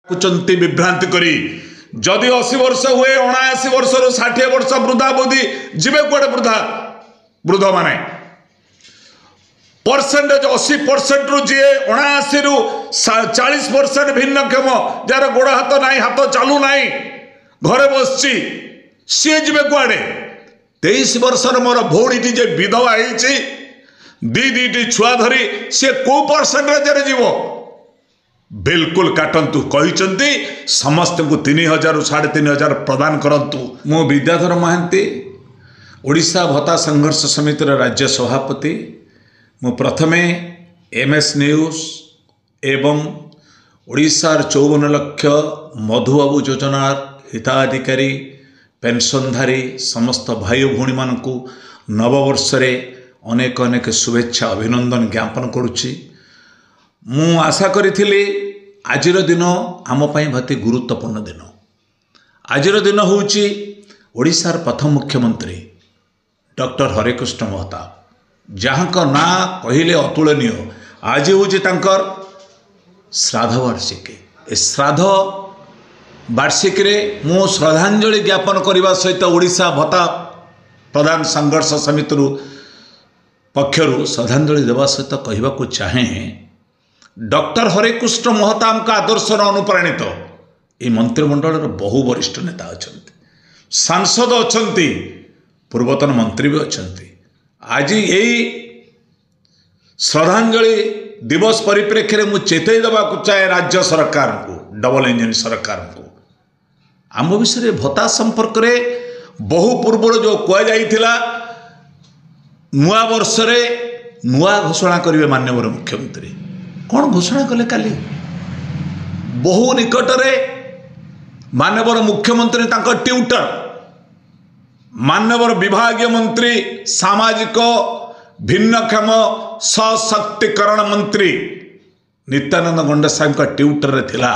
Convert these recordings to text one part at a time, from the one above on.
कुचंती विभ्रांति करी जदि 80 वर्ष हुए 79 वर्ष 60 वर्ष वृद्धा बोधी जीवे कड़े वृद्ध माने परसेंटेज 80% रु जी 79 रु 40% भिन्नक्षम जार गोड़ हाथ ना हाथ चालू ना घरे बस सी जीवे कड़े 23 वर्षर मोर भौणी जे विधवा दी छुआ धरी सी को परसेंटेज जीव बिल्कुल काटंतु कहते समस्त को 3000 रु 3500 प्रदान करंतु। मो विद्याधर महांती ओडिशा भत्ता संघर्ष समितिर राज्य सभापति मु प्रथमे एमएस न्यूज एवं ओडिशार 54 लाख मधुबाबू योजनार हिताधिकारी पेंशनधारी समस्त भाई भौणी मानकु नववर्ष अनेक अनेक शुभेच्छा अभिनंदन ज्ञापन करुच्ची। मु आशा करी आजिर दिन आम भाती गुरुत्वपूर्ण दिन। आजिर दिन होउची ओडिशार प्रथम मुख्यमंत्री डॉक्टर हरेकृष्ण महताब जहाँ का ना कहले अतुलनीय। आज हूँ श्राद्ध वार्षिकी। श्राद्ध वार्षिकी रे मु श्रद्धांजलि ज्ञापन करने सहित ओडिशा भत्ता प्रदान संघर्ष समिति पक्षर श्रद्धांजलि देवा सहित कहवाक चाहे डॉक्टर हरेकृष्ण महताब का आदर्श अनुप्राणित ये मंत्रिमंडल बहु वरिष्ठ नेता अच्छा सांसद अच्छा पूर्वतन मंत्री भी अच्छा। आज यही श्रद्धांजलि दिवस परिप्रेक्षी में चेतई देवाक चाहे राज्य सरकार को डबल इंजन सरकार को आम विषय भत्ता संपर्क में बहु पूर्व जो कहुला नुआ वर्ष नुआ घोषणा करेंगे माननीय मुख्यमंत्री कौन घोषणा कले काली बहु निकटरे माननीय मुख्यमंत्री तांको ट्यूटर माननीय विभागीय मंत्री सामाजिक भिन्नक्षम सशक्तिकरण मंत्री नित्यानंद गंडा साहब ट्यूटर रे थिला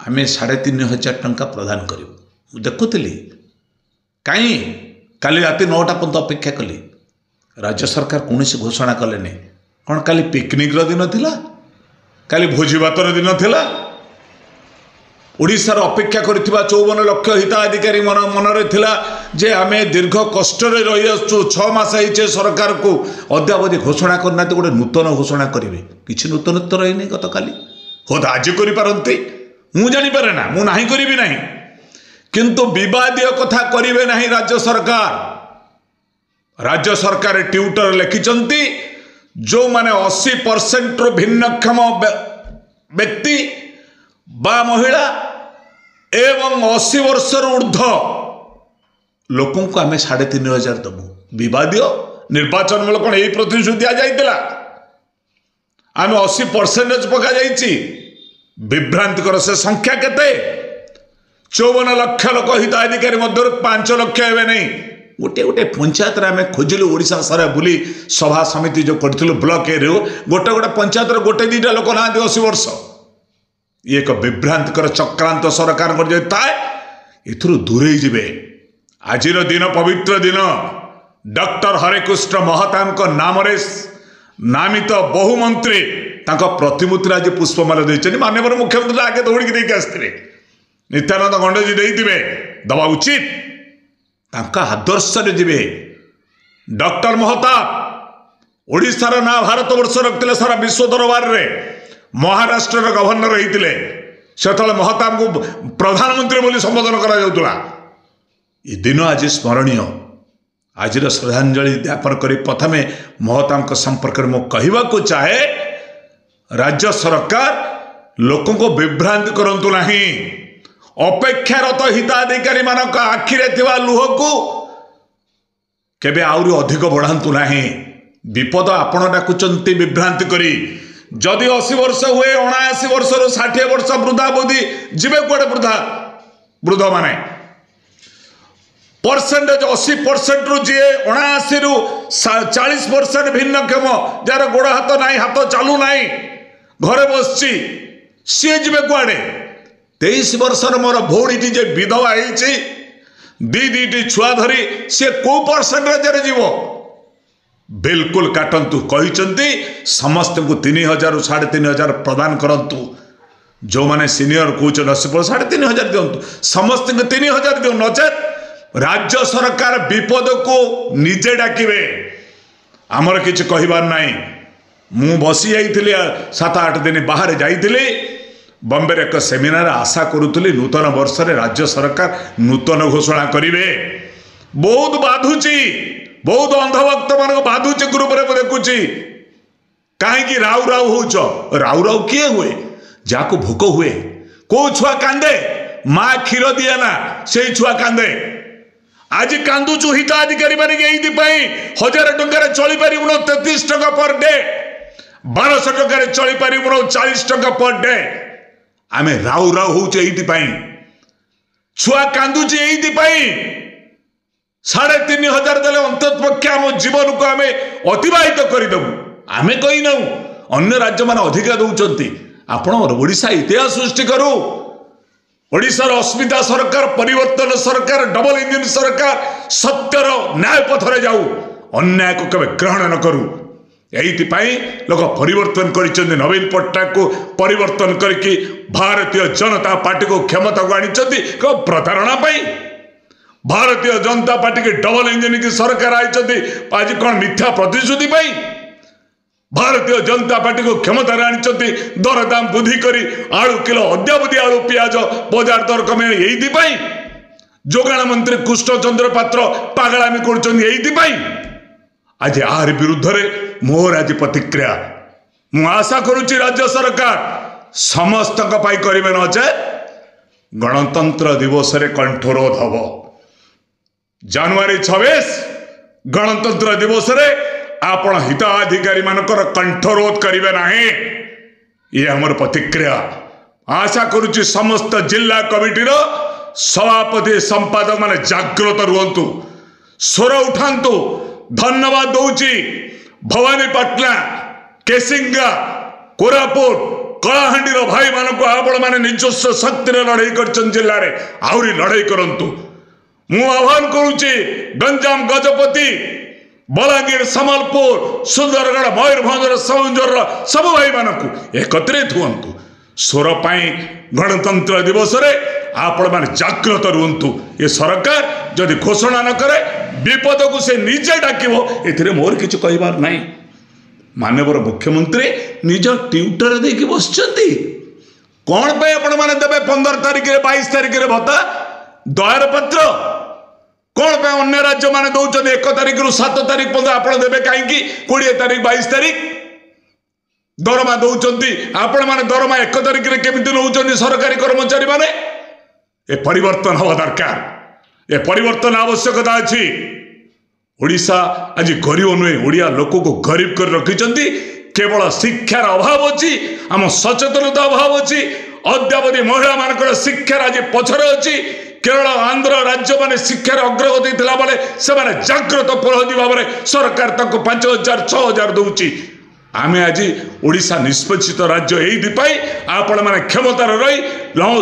आमे 3500 टंका प्रदान करूँ देखुली कहीं काली राति 9टा पर्यंत अपेक्षा कली राज्य सरकार कौन घोषणा कले नहीं कौन काली पिकनिक दिन थिला काली भोजी भातर दिन थिला ओडिशार अपेक्षा करथिबा 54 लाख हिताधिकारी मनरे थिला जे आमे दीर्घ कष्ट रही आसु 6 मास होइछे सरकार को अद्यावधि घोषणा करना गोटे नूतन घोषणा करेंगे किसी नूतनत्व रही नहीं गत काली हो तो आज करें मु जानीपे ना मु नहीं करी ना किंतु विवादीय कथा करेंगे ना राज्य सरकार ट्यूटर लिखिंट जो माने 80% रु भिन्नक्षम व्यक्ति बा महिला एवं 80 वर्ष ऊर्ध लोकों को आमे 3500 दबू विवादीय निर्वाचन मूलक यही प्रतिश्रुति दि जाइतिला आमे 80% पका जाइछि विभ्रांतिकर से संख्या केते 54 लाख लोक हिताधिकारी मध्य 5 लाख हेबे नहीं गोटे गोटे पंचायत आम खोजिलु ओडिशा सारा बुली सभा समिति जो करूँ ब्लॉक एरिया गोटे गोटे पंचायत गोटे 2टा लोक ना 80 वर्ष ये एक विभ्रांतिकर चक्रांत सरकार कर दूरे जीवे। आज दिन पवित्र दिन डॉक्टर हरेकृष्ण महताब नाम नामित बहु मंत्री प्रतिमूर्ति आज पुष्पमाला देते माननीय मुख्यमंत्री आगे दौड़ी देके आसते नित्यानंद गंडजी देते दवा उचित आदर्श जीवे डॉक्टर महताब ओडिशार ना भारत वर्ष रखते सारा विश्व दरबार रे महाराष्ट्र गवर्नर होते से महताब को प्रधानमंत्री बोली संबोधन करा दिन आज स्मरणीय। आज श्रद्धांजलि ज्ञापन कर प्रथमे महताब संपर्क में कहवाक चाहे राज्य सरकार लोकों को विभ्रांति करंतु नहीं अपेक्षारत हिताधिकारी मानक आखिरे थिबा लुह को केबे आउरी अधिक बढ़ांतु नाही विपद आपण डाकुचंती विभ्रांति करी जदि 80 वर्ष हुए 79 वर्ष 60 वर्ष वृद्धा बोधी जीवे कड़े वृद्ध माने परसेंटेज 80% रु जी 79 रु 40% भिन्नक्षम जार गोड़ हाथ ना हाथ चालू ना घरे बस सी जीवे कड़े 23 वर्षर मोर भौणी जे विधवा दी छुआ धरी सी को परसेंटेज जीव बिल्कुल काटंतु कहते समस्त को 3000 रु 3500 प्रदान करंतु। जो माने सीनियर कौच 3,500 दिंतु समस्त 3,000 दिव नचेत राज्य सरकार विपद को निजे डाकिबे आमर किछि कहिबार नाही। मु बसी जाइथिली 7-8 दिन बाहर जाइथिली बॉम्बे रे एक सेमिनार आशा करुथली नूतन वर्ष रे राज्य सरकार नूतन घोषणा करिवे। बहुत बाधुची बहुत अंधभक्त मान बाधुची ग्रुप रे देखुची कहीं राउ राउ होच राउ राउ किए हुए जाको भोक हुए को छुआ कांदे माँ क्षीर दिए ना से छुआ कांदे आज कांदुचु हिताधिकारी माने 1,000 टंका चली पार 33 टका पर डे 1200 टका चली पार 40 टका पर डे आमे राउ राउ होचे एइथिपाई छुआ कांदुची एइथिपाई 3,500 देले अंततपक्षे आम जीवन को आमे अतिबाहित करदेबू आमे कही ना अन्य राज्य मान अधिका दौरान आपण ओडिशा इतिहास सृष्टि करू ओडिशार अस्मिता सरकार परिवर्तन सरकार डबल इंजिन सरकार सत्यर न्याय पथरे जाऊ अन्याय को केबे ग्रहण न करू। एइथिपाई लोक परिवर्तन करिसेंती नवीन पट्टनायक को परिवर्तन करके भारतीय जनता पार्टी को क्षमता को आनिचंती को प्रतारणा पाई। भारतीय जनता पार्टी के डबल इंजिन की सरकार आई आज कौन मिथ्या प्रतिश्रुति पाई भारतीय जनता पार्टी को क्षमता आनी दरदाम वृद्धि करी आलू किलो अद्यावधि आलू पियाज बजार दर कमे यही जोगाण मंत्री कृष्णचंद्र पात्र पागलामी कर आज आर विरुद्ध रे मोर आज प्रतिक्रिया मु आशा करुच्ची राज्य सरकार समस्त करेंगे नचे गणतंत्र दिवस रे कंठरोध हम जनवरी 26 गणतंत्र दिवस रे आपण हिताधिकारी मानकर कंठरोध करेंगे ना ये हमर प्रतिक्रिया आशा करुच्ची समस्त जिला कमिटीर सभापति संपादक माने जागृत रुहंतु स्वर उठांतु धन्यवाद दौची भवानीपाटना केसिंगा कोरापुट कलाहांडीर भाई मानक आपण माने निजस्व शक्ति लड़ाई कर जिले में आहरी लड़ाई करंतु मु आह्वान करुच्ची गंजाम गजपति बलांगीर सम्बलपुर सुंदरगढ़ मयूरभंजर सौंजर सब भाई मानक एकत्रित हुंतु स्वर पाई गणतंत्र दिवस रे आपण माने जागृत रुहंतु। ये सरकार जदि घोषणा न करे विपद को से निजे डाकिबो एथिरे मोर किछु कहिबार नाही। माननीय मुख्यमंत्री निज ट्विटर देकी बसचंती कोन पे आपण माने देबे 15 तारिख रे 22 तारिख रे भत्ता दयार पत्र कौन पे अन्य राज्य माने दौरान 1 तारिख रु 7 तारिख पर्यंत आपण देबे कहीं 20 तारिख 22 तारिख दरमा दौरान आपण माने दरमा 1 तारिख रे केमिति नौचंदी सरकारी कर्मचारी माने ए परिवर्तन हवा दरकार ए परिवर्तन आवश्यकता अछि। ओडिशा आज गरीब नुहे ओडिया लोक को गरीब कर रखिचंती केवल शिक्षार अभाव अछि आम सचेतनता अभाव अछि अद्यावधि महिला मानकर शिक्षार आज पछरे अछि केरल आंध्र राज्य माने शिक्षार अग्रगति थिला बेले से माने जागृत प्रहरी भाव में सरकार तक 5,000 6,000 दउची आमे आज ओडिशा निष्पक्षित राज्य एइथिपाई आपण माने क्षमतार रही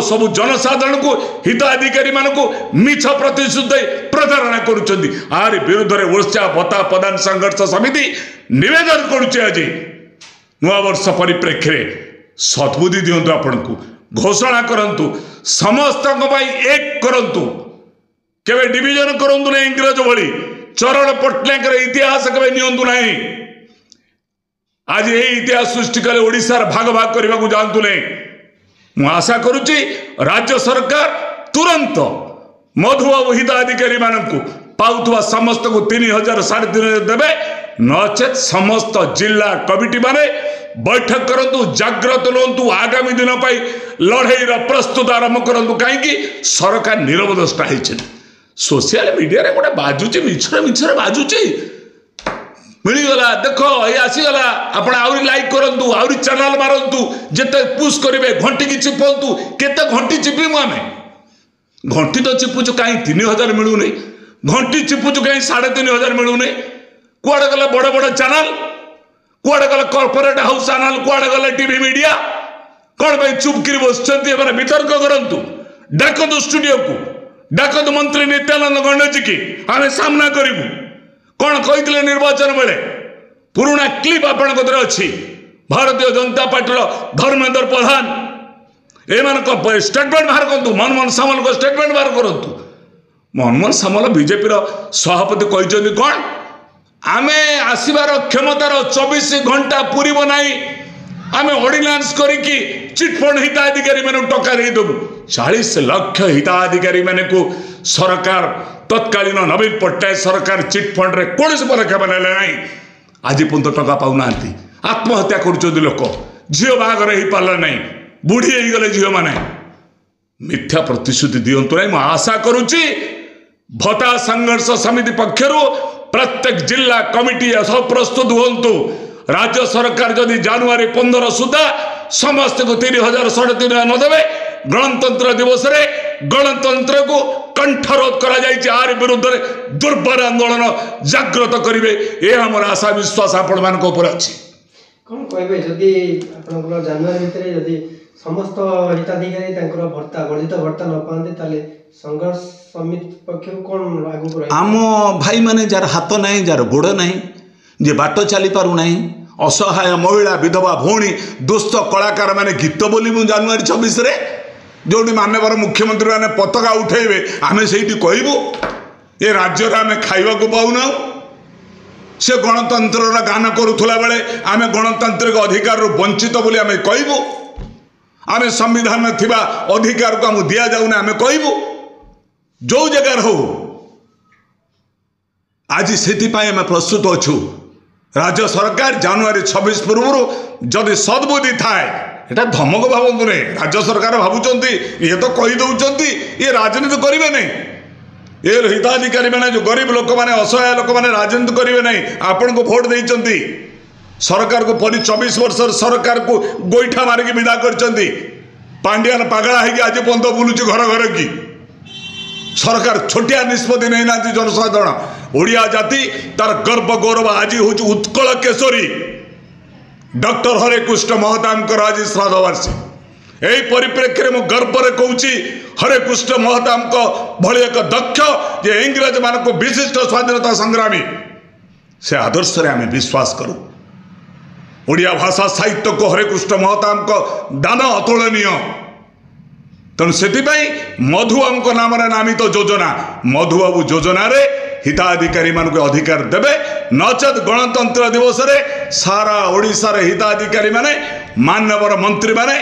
सब जनसाधारण को हिताधिकारी मानक मिछ प्रतिश्रुति प्रतारणा करुचंदी आर विरुद्ध रे ओडिशा भत्ता प्रदान संघर्ष समिति निवेदन करुचे आज नवा वर्ष परिप्रेक्षी सद्बुद्धि दियंतु आपण को घोषणा करंतु समस्त एक करंतु केवे डिविजन करंतु ना इंग्रज भली चरण पट्टनायक इतिहास केवे नियंतु नाही। आज ये इतिहास सृष्टि कले ओडिशार भाग भाग करने को जानतु नहीं। मु आशा करुच्ची राज्य सरकार तुरंत मधुबाबू हिताधिकारी मानक पाउथुवा समस्त को 3,000 3,500 देवे नचेत समस्त जिला कमिटी माने बैठक करंतु जागृत रुहंतु आगामी दिन पाई लड़ाई प्रस्तुत आरंभ करंतु कहीं सरकार निरवदष्टा होती सोशल मीडिया रे गोटे बाजुची मिछरे मिछरे बाजुची मिलगला देख ये आसीगला आप लाइक करंतु आउरी चैनल मारंतु जेते पुश करेंगे घंटी की चिपंतु केते घंटी चिपिमु आमे घंटी तो चिपुचु कहीं 3,000 मिलूनी घंटी चिपुचु कहीं 3,500 मिलूनी कुआड़े गला बड़ बड़ चैनल कुआड़े गला कॉर्पोरेट हाउस चैनल कुआड़े गला टीवी मीडिया कौन भाई चुप कर बसचंती वितर्क करंतु डाकतु स्टूडियो को डाकतु मंत्री नित्यानंद गणेश की आमे सामना करिबु कौन कही निर्वाचन बेले पुराना क्लिप आपण अच्छी भारतीय जनता पार्टी धर्मेंद्र प्रधान ए स्टेटमेंट बाहर करूँ मनमोहन सामल को स्टेटमेंट बाहर करूँ मनमोहन सामल बीजेपी सभापति कहते कौन आम आसबार क्षमतार 24 घंटा पूर्व ना आम ऑर्डिनेंस करिकी चिटफंड हिताधिकारी मान टका देदेबू 40 लाख हिताधिकारी मान को सरकार तत्कालीन नवीन पट्टनायक सरकार चिटफंड रे कौन से पदक्षेप ना आज पर्यंत टका पाऊना आत्महत्या कर लोक झील बाहर हो पारा ना बुढ़ी गले झील मैंने मिथ्या प्रतिश्रुति दिंतु ना आशा करुच्ची भत्ता संघर्ष समिति पक्षर प्रत्येक जिला कमिटी सब प्रस्तुत हूँ राज्य सरकार जदि जनवरी 15 सुधा समस्त को 3000 3.5 नदेवे गणतंत्र दिवस रे गणतंत्र को कंठरोध कर विरुद्ध दुर्बर आंदोलन जागृत करेंगे यह हमार आशा विश्वास आपण मान अच्छी कौन कहे जदि जनवरी भितर जदि समस्त हिताधिकारी भत्ता वर्धित भत्ता न पाते संघर्ष समिति पक्ष कौन आगु आम भाई माने जार हाथ नहीं जार गोड़ नहीं जे बाट चली पारु नहीं असहाय महिला विधवा भौणी दुष्ट कलाकार माने गीत बोलू जनवरी 26 रे जो मानवर मुख्यमंत्री मैंने पताका उठेबे आम से कहबू ये राज्य आम खाइबा पाऊना से गणतंत्र गान करुला बेले आम गणतांत्रिक अधिकार वंचित बोली आम कहबू आम संविधान में थिबा अधिकार को आम दि जाऊना आम कहबू जो जगार हो आज से आम प्रस्तुत अच्छु राज्य सरकार जनवरी 26 पूर्व जदि सद्बुद्धि थाए यहाँ धमक भावतु नहीं राज्य सरकार भावुं ये तो कहीदे ये राजनीति करेंगे नहीं ये हिताधिकारी मैंने जो गरीब लोक मैंने असहाय लोक मैंने राजनीति करेंगे नहीं आपण को भोट देते सरकार को 24 वर्ष सरकार को गोईठा मारिक विदा कर पांडियान पागला है आज पर्यंत बुलूची घर घर की सरकार छोटिया निष्पत्ति नहीं ना जनसाधारण ओडिया जाति तार गर्व गौरव आज हूँ उत्कल केशरी डॉक्टर हरे कृष्ण महतामकर आज श्राद्धवार्षिक यही परिप्रेक्षी में गर्व में कहूँ हरे कृष्ण महताम भली एक दक्ष जे इंग्रेज मान को विशिष्ट स्वाधीनता संग्रामी से आदर्श रे आम विश्वास करूँ ओडिया भाषा साहित्य को हरे कृष्ण महताम दान अतुलनीय तेणु से मधुबाबू नाम नामित योजना मधुबाबू योजना रे हिताधिकारी मान को अधिकार देवे नचेत गणतंत्र दिवस रे सारा ओडिशा रे हिताधिकारी माने मानवर मंत्री माने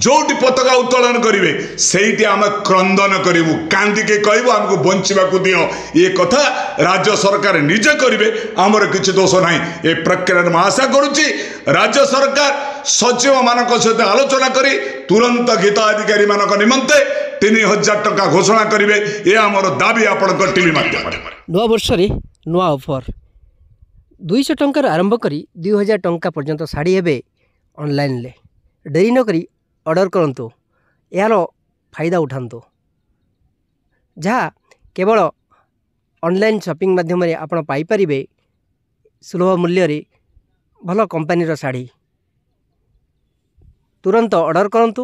जोटी पताका उत्तोलन करेंगे से आम क्रंदन करूँ कांदिके कहूँ आमको बंचा दियो ये कथा राज्य सरकार निजे करेंगे आमर किसी दोष ना ये प्रक्रिया में आशा करुच्ची राज्य सरकार सचिव मान सहित आलोचना करी तुरंत हिताधिकारी मान निमंते 3000 टका घोषणा करेंगे ये आमर दाबी आपण टीवी माध्यम नवा वर्ष नुआ ऑफर 200 टंकार आरंभ करी 2000 टंका पर्यंत शाढ़ी हे ऑनलाइन ले डेरी नक ऑर्डर करंतु यार फायदा उठांतु जहाँ केवल ऑनलाइन शॉपिंग माध्यम आपण पाई परिबे सुलभ मूल्य रे भल कंपनी रो शाढ़ी तुरंत ऑर्डर करंतु।